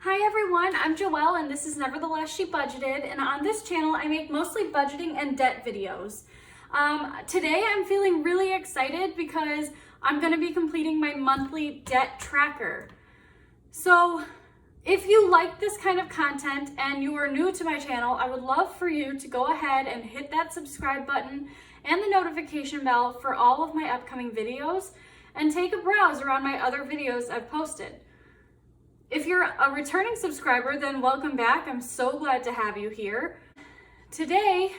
Hi everyone, I'm Joelle and this is Nevertheless She Budgeted, and on this channel I make mostly budgeting and debt videos. Today I'm feeling really excited because I'm going to be completing my monthly debt tracker. So if you like this kind of content and you are new to my channel, I would love for you to go ahead and hit that subscribe button and the notification bell for all of my upcoming videos, and take a browse around my other videos I've posted. If you're a returning subscriber, then welcome back. I'm so glad to have you here. Today,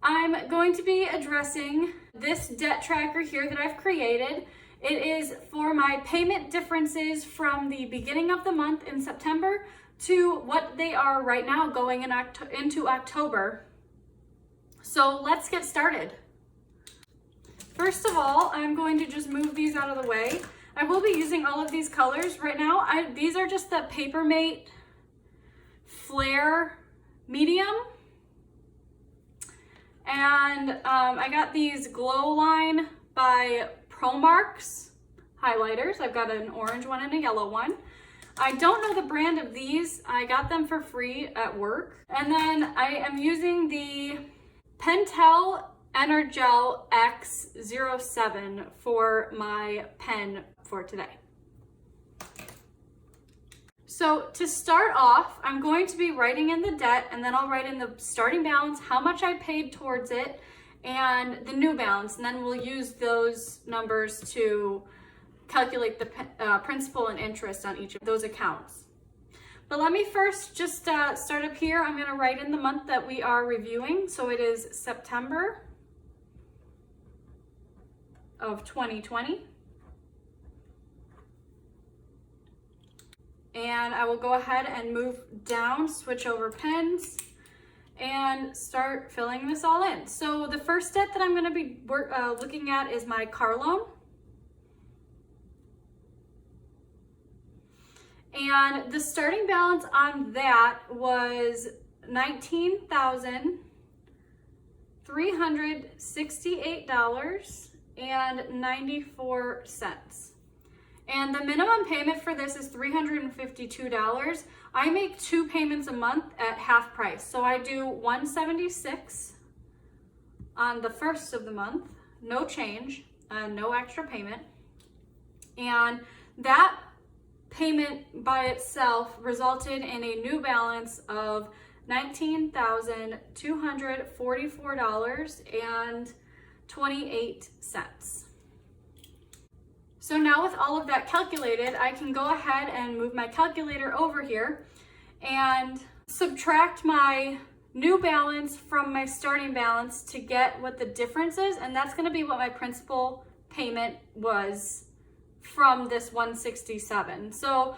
I'm going to be addressing this debt tracker here that I've created. It is for my payment differences from the beginning of the month in September to what they are right now going into October. So let's get started. First of all, I'm going to just move these out of the way. I will be using all of these colors right now. These are just the Papermate Flare Medium. And I got these Glow Line by Promarks highlighters. I've got an orange one and a yellow one. I don't know the brand of these. I got them for free at work. And then I am using the Pentel Energel X07 for my pen for today. So to start off, I'm going to be writing in the debt, and then I'll write in the starting balance, how much I paid towards it, and the new balance, and then we'll use those numbers to calculate the principal and interest on each of those accounts. But let me first just start up here. I'm going to write in the month that we are reviewing, so it is September of 2020. And I will go ahead and move down, switch over pens, and start filling this all in. So the first debt that I'm going to be looking at is my car loan. And the starting balance on that was $19,368.94. And the minimum payment for this is $352. I make 2 payments a month at half price. So I do $176 on the first of the month, no change, no extra payment. And that payment by itself resulted in a new balance of $19,244.28. So now with all of that calculated, I can go ahead and move my calculator over here and subtract my new balance from my starting balance to get what the difference is, and that's going to be what my principal payment was from this 167. So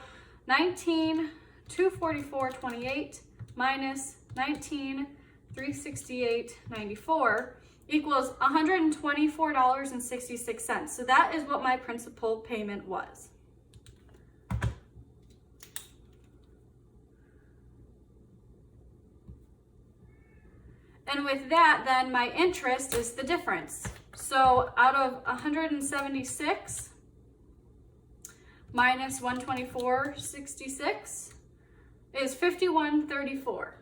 19,244.28 minus 19,368.94 equals $124.66. So that is what my principal payment was. And with that, then my interest is the difference. So out of 176 minus 124.66 is 51.34.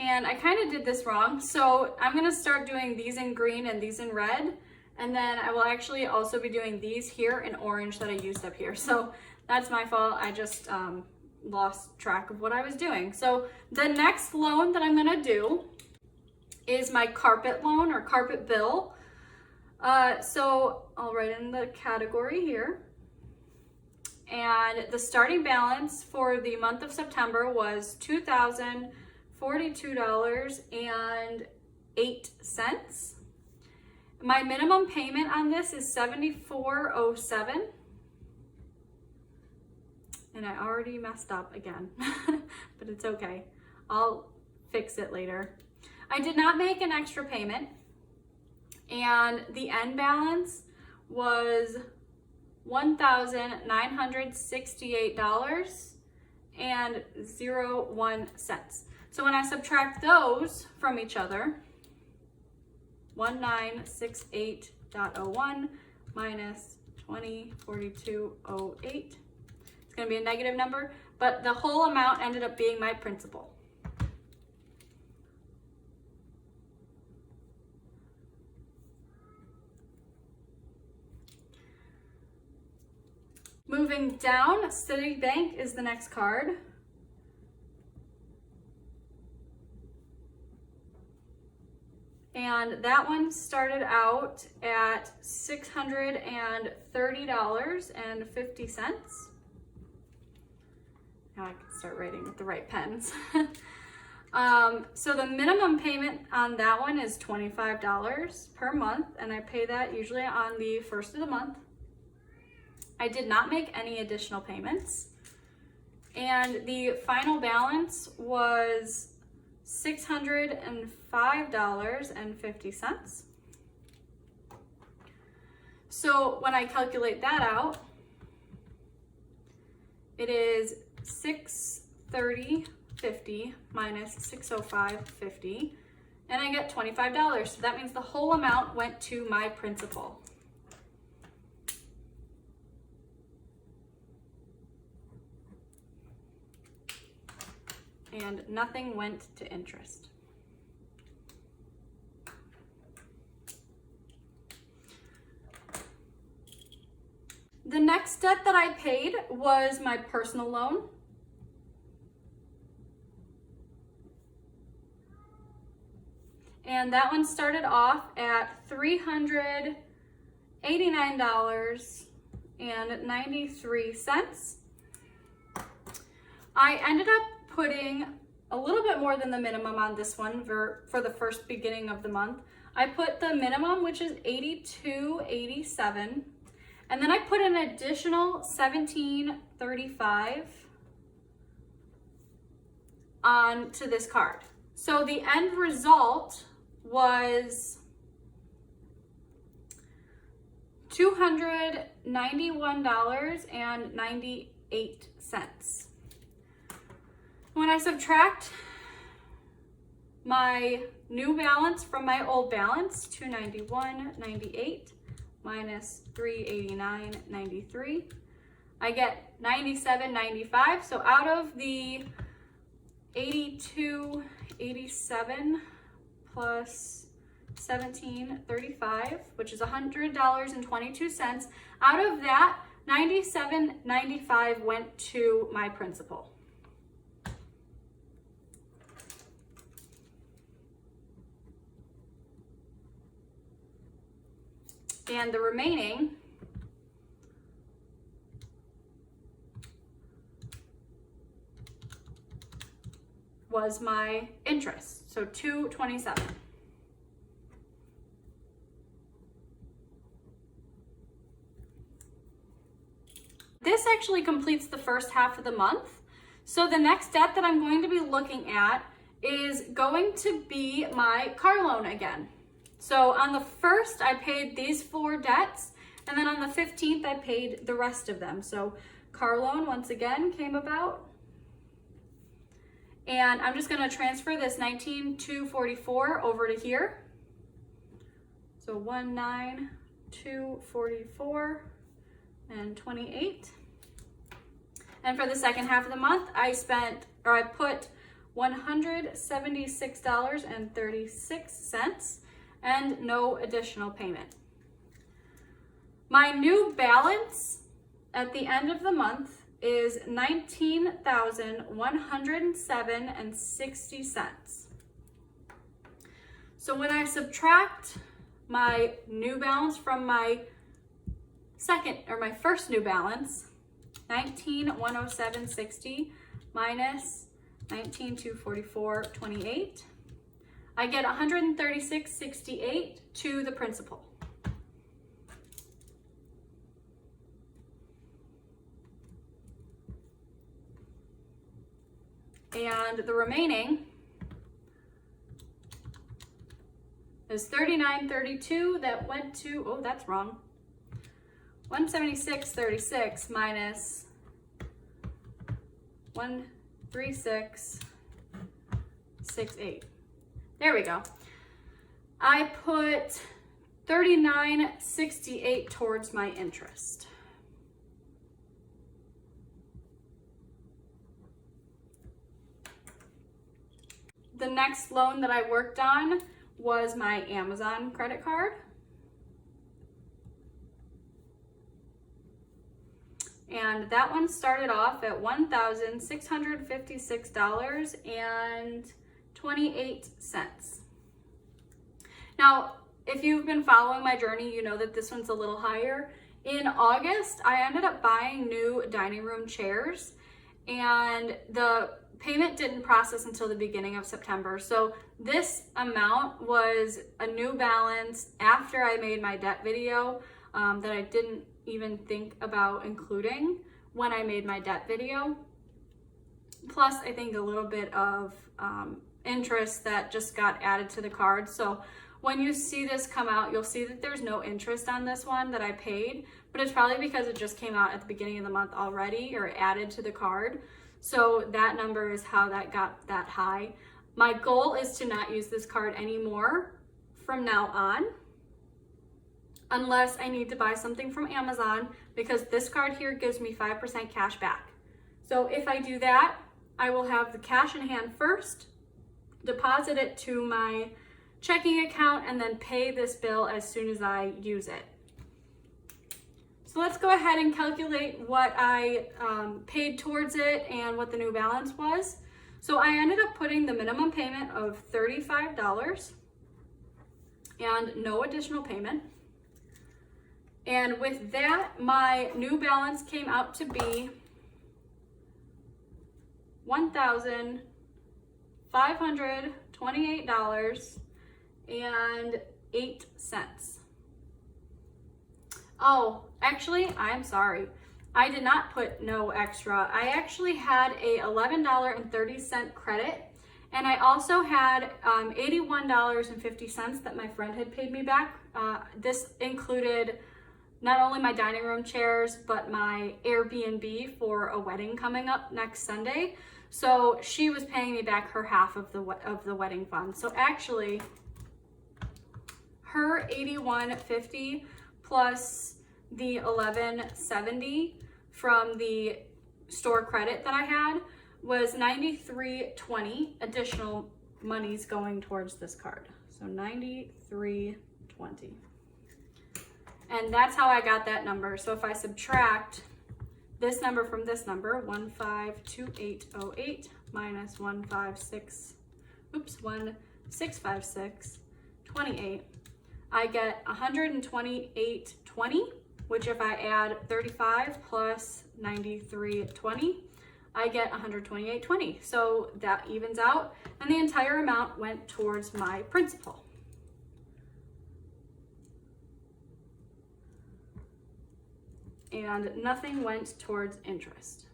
And I kind of did this wrong, so I'm going to start doing these in green and these in red, and then I will actually also be doing these here in orange that I used up here. So that's my fault. I just lost track of what I was doing. So the next loan that I'm going to do is my carpet loan or carpet bill. So I'll write in the category here. And the starting balance for the month of September was $2,042.08. My minimum payment on this is $74.07. And I already messed up again, but it's okay. I'll fix it later. I did not make an extra payment, and the end balance was $1,968.01. So when I subtract those from each other, 1968.01 minus 2042.08. It's going to be a negative number, but the whole amount ended up being my principal. Moving down, Citibank is the next card. And that one started out at $630.50. Now I can start writing with the right pens. So the minimum payment on that one is $25 per month, and I pay that usually on the first of the month. I did not make any additional payments. And the final balance was $605.50. So when I calculate that out, it is $630.50 minus $605.50, and I get $25. So that means the whole amount went to my principal. And nothing went to interest. The next debt that I paid was my personal loan. And that one started off at $389.93. I ended up putting a little bit more than the minimum on this one for the first beginning of the month. I put the minimum, which is $82.87, and then I put an additional $17.35 onto this card. So the end result was $291.98. When I subtract my new balance from my old balance, $291.98 minus $389.93, I get $97.95. So out of the $82.87 plus $17.35, which is $100.22, out of that, $97.95 went to my principal. And the remaining was my interest, so $227. This actually completes the first half of the month. So the next debt that I'm going to be looking at is going to be my car loan again. So on the 1st, I paid these 4 debts, and then on the 15th, I paid the rest of them. So car loan, once again, came about. And I'm just gonna transfer this $19,244 over to here. So $19,244 and 28. And for the second half of the month, I put $176.36 and no additional payment. My new balance at the end of the month is $19,107.60. So when I subtract my new balance from my first new balance, $19,107.60 minus $19,244.28, I get $136.68 to the principal. And the remaining is $39.32 that went to, oh, that's wrong, $176.36 minus $136.68. There we go. I put $39.68 towards my interest. The next loan that I worked on was my Amazon credit card. And that one started off at $1,656.28. Now, if you've been following my journey, you know that this one's a little higher. In August, I ended up buying new dining room chairs, and the payment didn't process until the beginning of September. So this amount was a new balance after I made my debt video that I didn't even think about including when I made my debt video. Plus, I think a little bit of interest that just got added to the card. So when you see this come out, you'll see that there's no interest on this one that I paid, but it's probably because it just came out at the beginning of the month already, or added to the card. So that number is how that got that high. My goal is to not use this card anymore from now on, unless I need to buy something from Amazon, because this card here gives me 5% cash back. So if I do that, I will have the cash in hand first, deposit it to my checking account, and then pay this bill as soon as I use it. So let's go ahead and calculate what I paid towards it and what the new balance was. So I ended up putting the minimum payment of $35 and no additional payment. And with that, my new balance came out to be $1,528.08. Oh, actually, I'm sorry. I did not put no extra. I actually had a $11.30 credit, and I also had $81.50 that my friend had paid me back. This included not only my dining room chairs, but my Airbnb for a wedding coming up next Sunday. So she was paying me back her half of the wedding fund. So actually, her $81.50 plus the $11.70 from the store credit that I had was $93.20 additional monies going towards this card. So $93.20. And that's how I got that number. So if I subtract this number from this number, 152808 minus 1656.28, I get 128.20, which if I add 35 plus 93.20, I get 128.20. So that evens out, and the entire amount went towards my principal. And nothing went towards interest.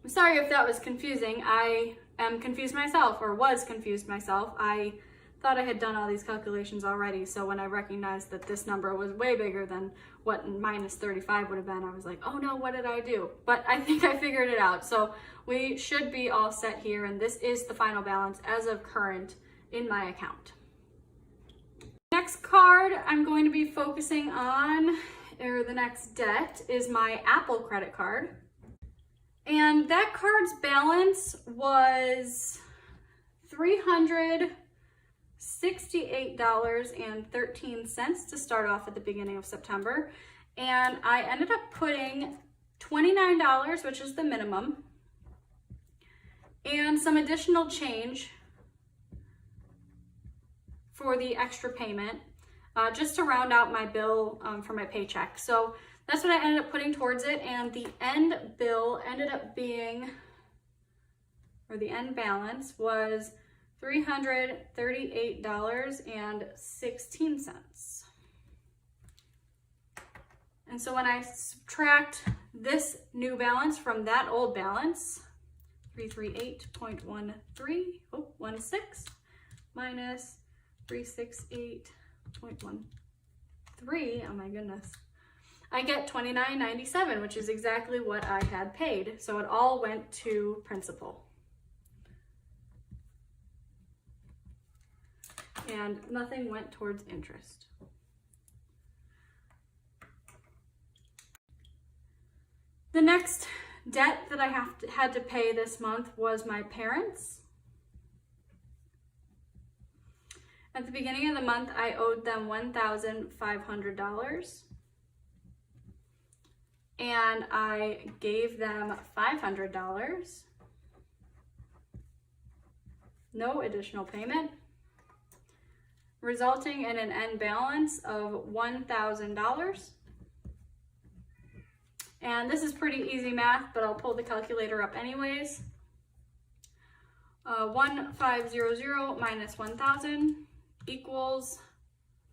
I'm sorry if that was confusing. I am confused myself, or was confused myself. I thought I had done all these calculations already, so when I recognized that this number was way bigger than what minus 35 would have been, I was like, oh no, what did I do? But I think I figured it out. So we should be all set here, and this is the final balance as of current in my account. Next card I'm going to be focusing on, or the next debt, is my Apple credit card. And that card's balance was $368.13 to start off at the beginning of September. And I ended up putting $29, which is the minimum, and some additional change for the extra payment, just to round out my bill for my paycheck. So that's what I ended up putting towards it, and the end bill ended up being, or the end balance was $338.16. And so when I subtract this new balance from that old balance, 338.16 minus 368.13, oh my goodness, I get $29.97, which is exactly what I had paid. So it all went to principal. and nothing went towards interest. The next debt that I had to pay this month was my parents. At the beginning of the month, I owed them $1,500. And I gave them $500. No additional payment, resulting in an end balance of $1,000. And this is pretty easy math, but I'll pull the calculator up anyways. 1,500 minus 1,000 equals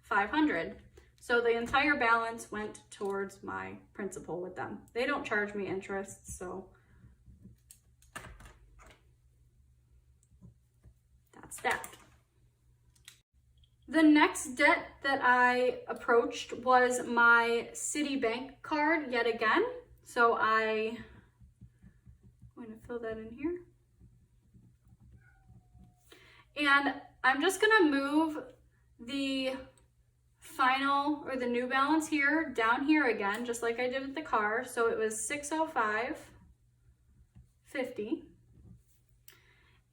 500. So the entire balance went towards my principal with them. They don't charge me interest, so that's that. The next debt that I approached was my Citibank card yet again. So I'm going to fill that in here. And I'm just gonna move the final or the new balance here down here again, just like I did with the car. So it was $605.50.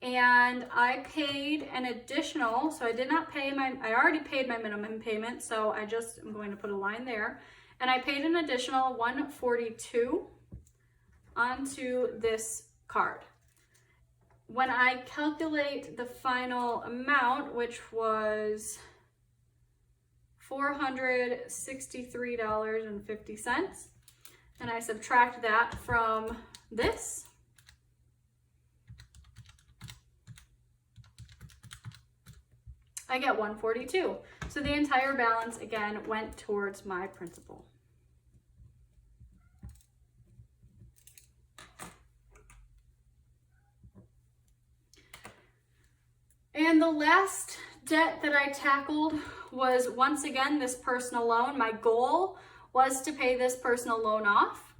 And I paid an additional, so I did not pay I already paid my minimum payment, so I just am going to put a line there. And I paid an additional $142 onto this card. When I calculate the final amount, which was $463.50, and I subtract that from this, I get $142. So the entire balance again went towards my principal. And the last debt that I tackled was once again this personal loan. My goal was to pay this personal loan off.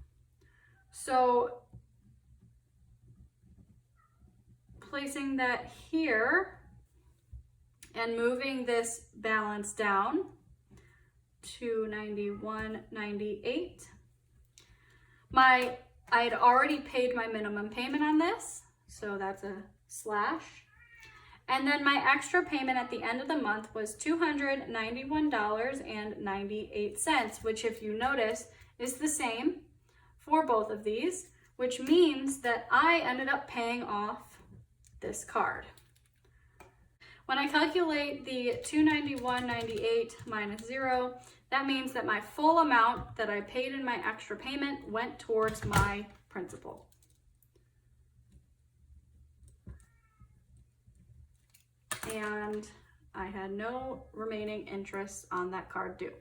So placing that here and moving this balance down to $91.98. I had already paid my minimum payment on this, so that's a slash. And then my extra payment at the end of the month was $291.98, which, if you notice, is the same for both of these, which means that I ended up paying off this card. When I calculate the $291.98 minus 0, that means that my full amount that I paid in my extra payment went towards my principal. And I had no remaining interest on that card due.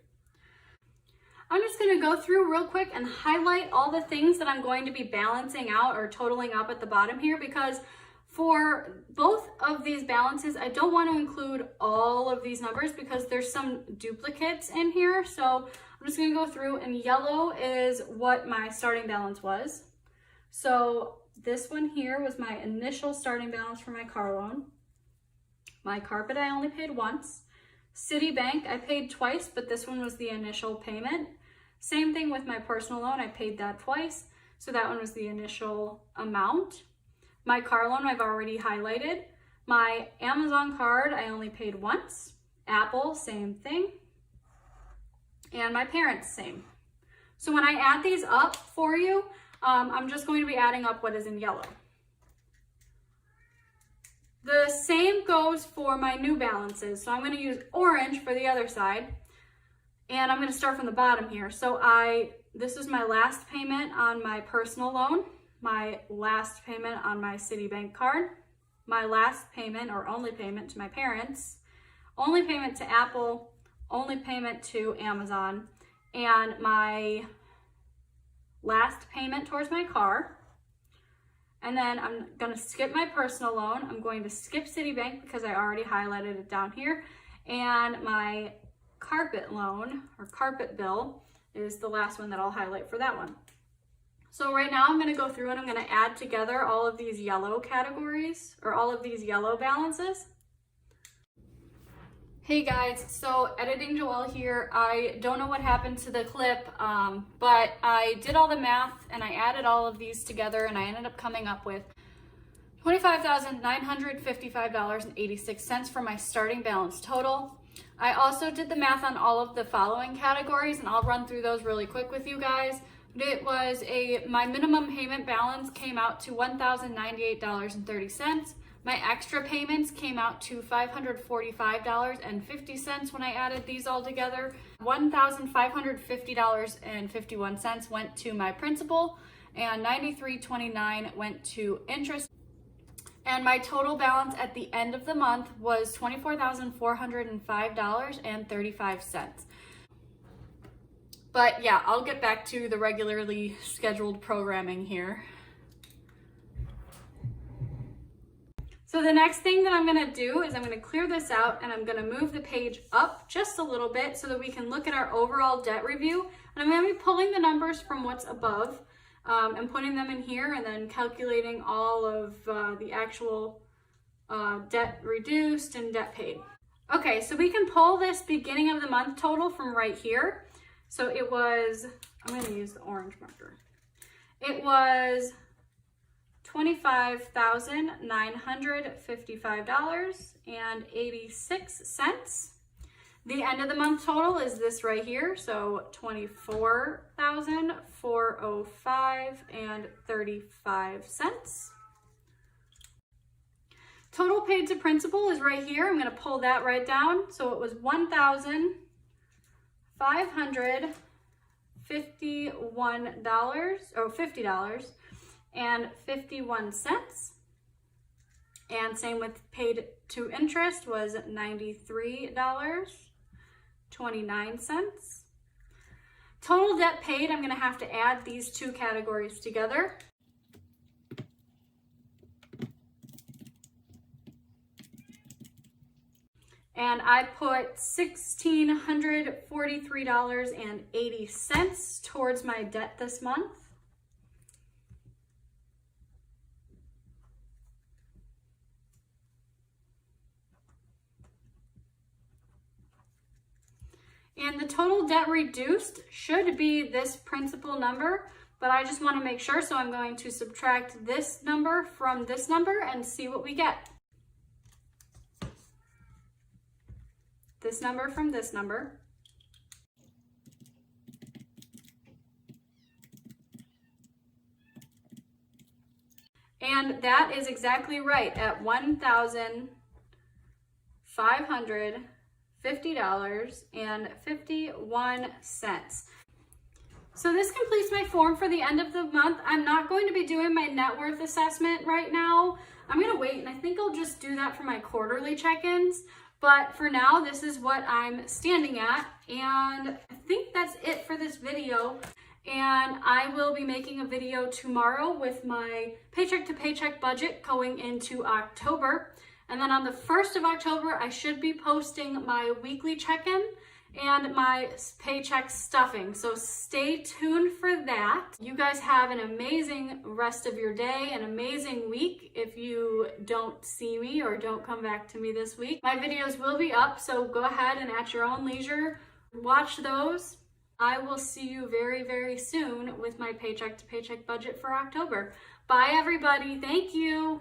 I'm just going to go through real quick and highlight all the things that I'm going to be balancing out or totaling up at the bottom here, because for both of these balances, I don't want to include all of these numbers because there's some duplicates in here. So I'm just going to go through, and yellow is what my starting balance was. So this one here was my initial starting balance for my car loan. My carpet I only paid once. Citibank I paid twice, but this one was the initial payment. Same thing with my personal loan, I paid that twice, so that one was the initial amount. My car loan I've already highlighted. My Amazon card I only paid once. Apple, same thing. And my parents, same. So when I add these up for you, I'm just going to be adding up what is in yellow. The same goes for my new balances. So I'm going to use orange for the other side. And I'm going to start from the bottom here. So this is my last payment on my personal loan, my last payment on my Citibank card, my last payment or only payment to my parents, only payment to Apple, only payment to Amazon, and my last payment towards my car. And then I'm going to skip my personal loan. I'm going to skip Citibank because I already highlighted it down here. And my carpet loan or carpet bill is the last one that I'll highlight for that one. So right now I'm going to go through and I'm going to add together all of these yellow categories or all of these yellow balances. Hey guys, so Editing Joelle here. I don't know what happened to the clip, but I did all the math and I added all of these together and I ended up coming up with $25,955.86 for my starting balance total. I also did the math on all of the following categories and I'll run through those really quick with you guys. It was my minimum payment balance came out to $1,098.30. My extra payments came out to $545.50 when I added these all together. $1,550.51 went to my principal and $93.29 went to interest. And my total balance at the end of the month was $24,405.35. But yeah, I'll get back to the regularly scheduled programming here. So the next thing that I'm gonna do is I'm gonna clear this out and I'm gonna move the page up just a little bit so that we can look at our overall debt review. And I'm gonna be pulling the numbers from what's above and putting them in here and then calculating all of the actual debt reduced and debt paid. Okay, so we can pull this beginning of the month total from right here. So it was, I'm gonna use the orange marker. It was $25,955.86. The end of the month total is this right here, so $24,405.35. Total paid to principal is right here. I'm going to pull that right down. So it was $1,551 or $50.51. And same with paid to interest was $93.29. Total debt paid, I'm going to have to add these two categories together. And I put $1,643.80 towards my debt this month. And the total debt reduced should be this principal number, but I just want to make sure, so I'm going to subtract this number from this number and see what we get. This number from this number. And that is exactly right at $1,550.51. So this completes my form for the end of the month. I'm not going to be doing my net worth assessment right now. I'm gonna wait, and I think I'll just do that for my quarterly check-ins. But for now, this is what I'm standing at, and I think that's it for this video. And I will be making a video tomorrow with my paycheck to paycheck budget going into October. And then on the 1st of October, I should be posting my weekly check-in and my paycheck stuffing. So stay tuned for that. You guys have an amazing rest of your day, an amazing week if you don't see me or don't come back to me this week. My videos will be up, so go ahead and at your own leisure, watch those. I will see you very, very soon with my paycheck to paycheck budget for October. Bye everybody, thank you.